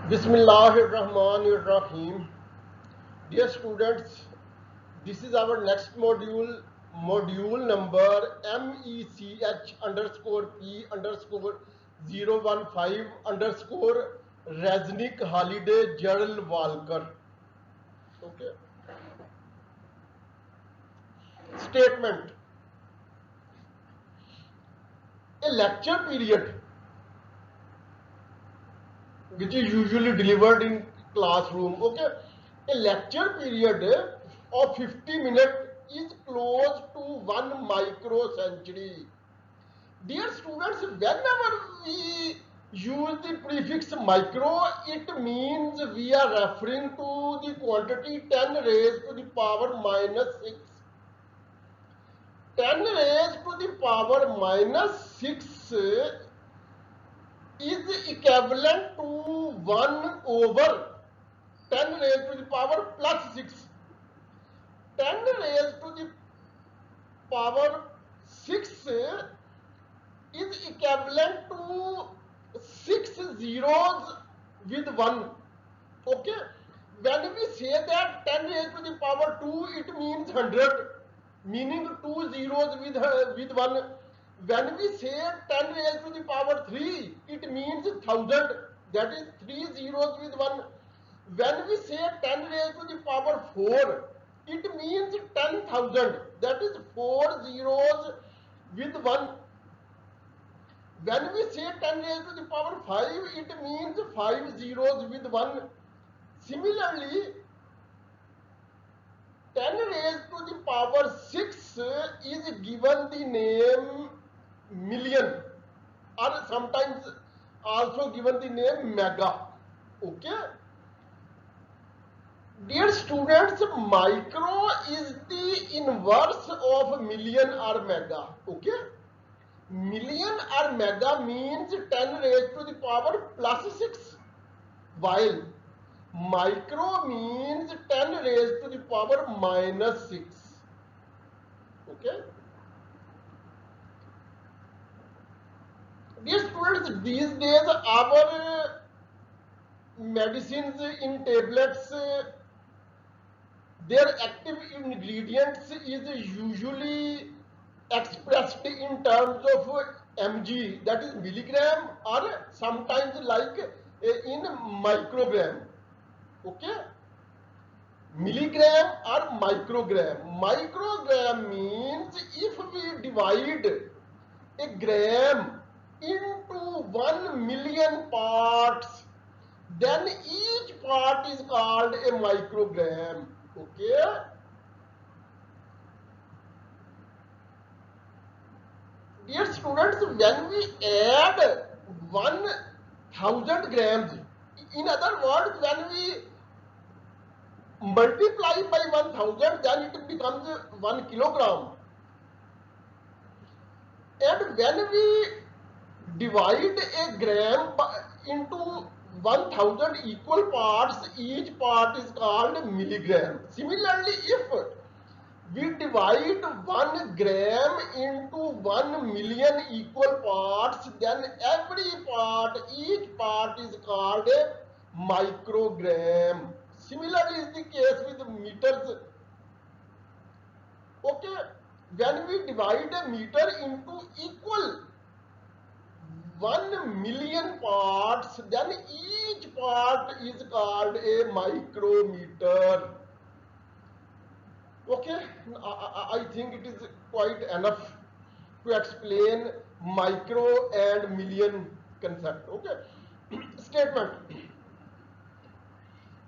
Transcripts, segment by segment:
Bismillahirrahmanirrahim. Dear students, this is our next module number MECH underscore P underscore 015 underscore Resnick Holiday Gerald Walker. Okay. Statement. A lecture period which is usually delivered in classroom. Okay, a lecture period of 50 minutes is close to 1 microcentury. Dear students, whenever we use the prefix micro, it means we are referring to the quantity 10 raised to the power minus 6. 10 raised to the power minus 6 is equivalent to 1 over 10 raised to the power plus 6. 10 raised to the power 6 is equivalent to 6 zeros with 1. Okay, when we say that 10 raised to the power 2, it means 100, meaning 2 zeros with 1. When we say 10 raised to the power 3, it means 1000, that is 3 zeros with 1. When we say 10 raised to the power 4, it means 10,000, that is 4 zeros with 1. When we say 10 raised to the power 5, it means 5 zeros with 1. Similarly, 10 raised to the power 6 is given the name million, or sometimes also given the name mega. Okay. Dear students, micro is the inverse of million or mega. Okay. Million or mega means 10 raised to the power plus 6, while micro means 10 raised to the power minus 6. Okay. Dear students, these days our medicines in tablets, their active ingredients is usually expressed in terms of mg, that is milligram, or sometimes like in microgram. Okay, milligram or microgram. Microgram means if we divide a gram into 1 million parts, then each part is called a microgram. Okay. Dear students, when we add 1000 grams, in other words, when we multiply by 1000, then it becomes 1 kilogram. And when we divide a gram into 1000 equal parts, each part is called milligram. Similarly, if we divide 1 gram into 1 million equal parts, then each part is called a microgram. Similarly is the case with meters. Okay, when we divide a meter into equal 1 million parts, then each part is called a micrometer. Okay, I think it is quite enough to explain micro and million concept. Okay. Statement.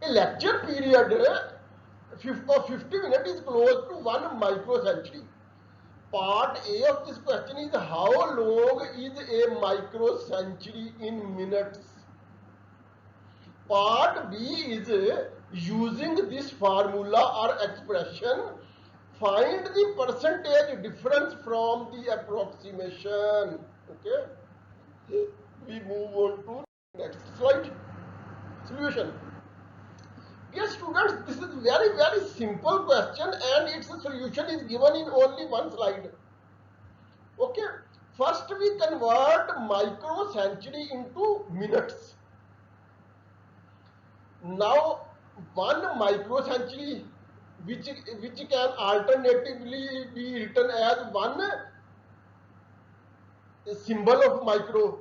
A lecture period of 50 minutes is close to 1 microcentury. Part A of this question is how long is a microcentury in minutes? Part B is using this formula or expression, find the percentage difference from the approximation. Okay. We move on to next slide. Solution. Dear students, this is very simple question and its solution is given in only one slide. Okay. First we convert microcentury into minutes. Now 1 microcentury, which can alternatively be written as one symbol of micro,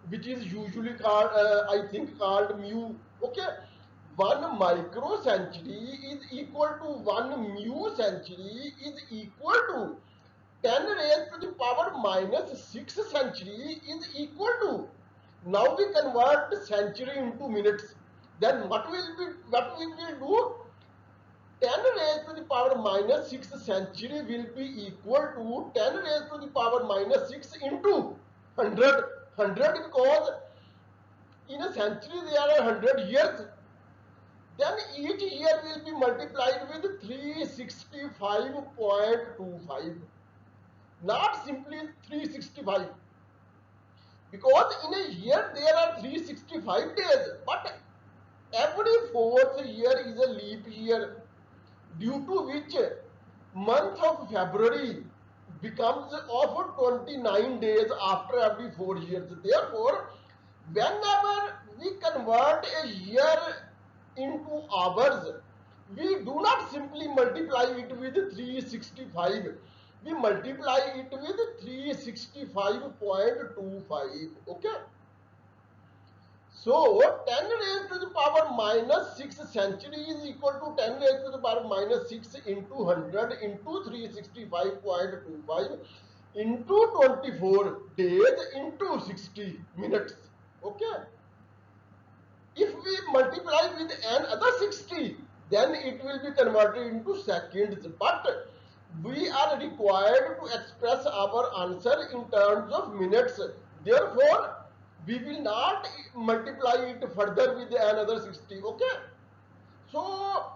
which is usually called I think called mu. Okay, 1 microcentury is equal to 1 mu century is equal to 10 raised to the power minus 6 century is equal to, now we convert century into minutes. Then what we will do, 10 raised to the power minus 6 century will be equal to 10 raised to the power minus 6 into 100 because in a century there are 100 years. Then each year will be multiplied with 365.25, not simply 365, because in a year there are 365 days, but every fourth year is a leap year, due to which month of February becomes of 29 days after every 4 years. Therefore, whenever we convert a year into hours, we do not simply multiply it with 365, we multiply it with 365.25. Okay, so 10 raised to the power minus 6 century is equal to 10 raised to the power minus 6 into 100 into 365.25 into 24 days into 60 minutes. Okay, if we multiply with another 60, then it will be converted into seconds, but we are required to express our answer in terms of minutes. Therefore, we will not multiply it further with another 60. Okay, so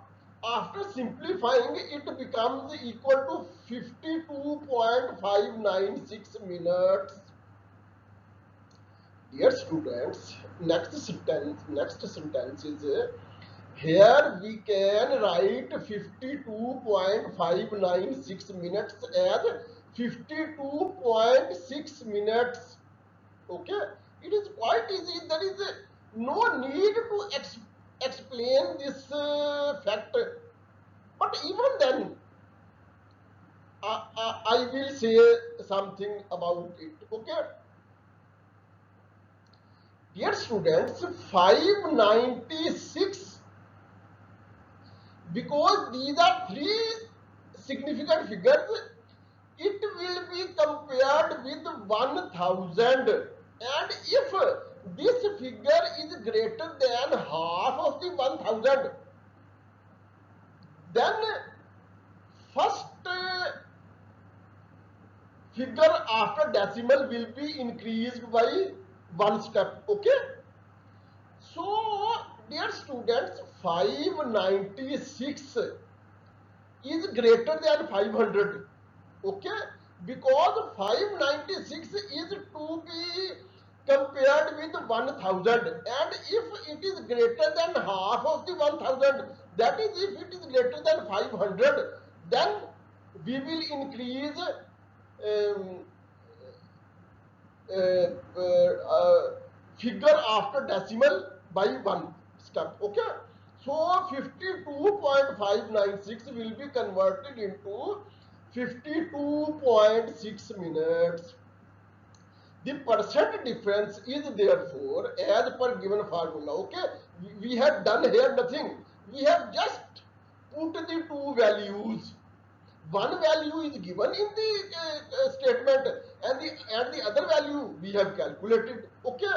after simplifying, it becomes equal to 52.596 minutes. Dear students, next sentence is, here we can write 52.596 minutes as 52.6 minutes. Okay, it is quite easy. There is no need to explain this fact, but even then I will say something about it. Okay, dear students, 596, because these are three significant figures, it will be compared with 1000, and if this figure is greater than half of the 1000, then first figure after decimal will be increased by one step. Okay, so dear students, 596 is greater than 500. Okay, because 596 is to be compared with 1000, and if it is greater than half of the 1000, that is if it is greater than 500, then we will increase um, figure after decimal by one step. Okay, so 52.596 will be converted into 52.6 minutes. The percent difference is therefore as per given formula. Okay, we have done here nothing, we have just put the two values. One value is given in the statement, and the other value we have calculated. Okay,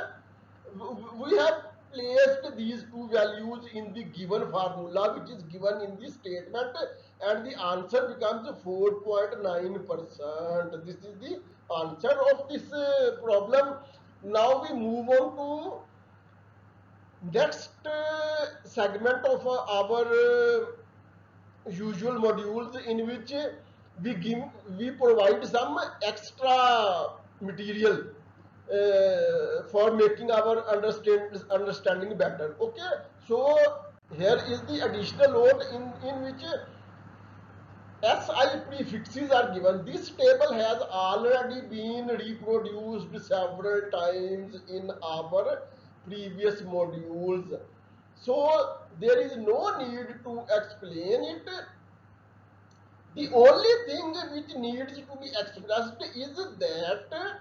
we have placed these two values in the given formula which is given in the statement, and the answer becomes 4.9%. This is the answer of this problem. Now we move on to next segment of our usual modules, in which we provide some extra material for making our understanding better. Okay, so here is the additional note in which SI prefixes are given. This table has already been reproduced several times in our previous modules. So there is no need to explain it. The only thing which needs to be expressed is that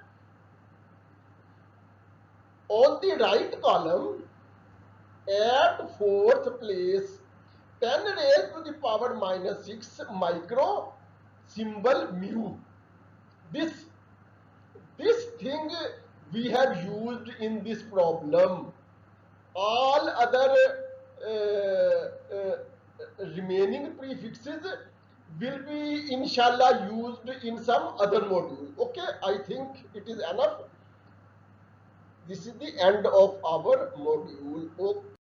on the right column at fourth place 10 raised to the power minus 6 micro symbol mu. This thing we have used in this problem. All other remaining prefixes will be inshallah used in some other module. Okay, I think it is enough. This is the end of our module. Okay.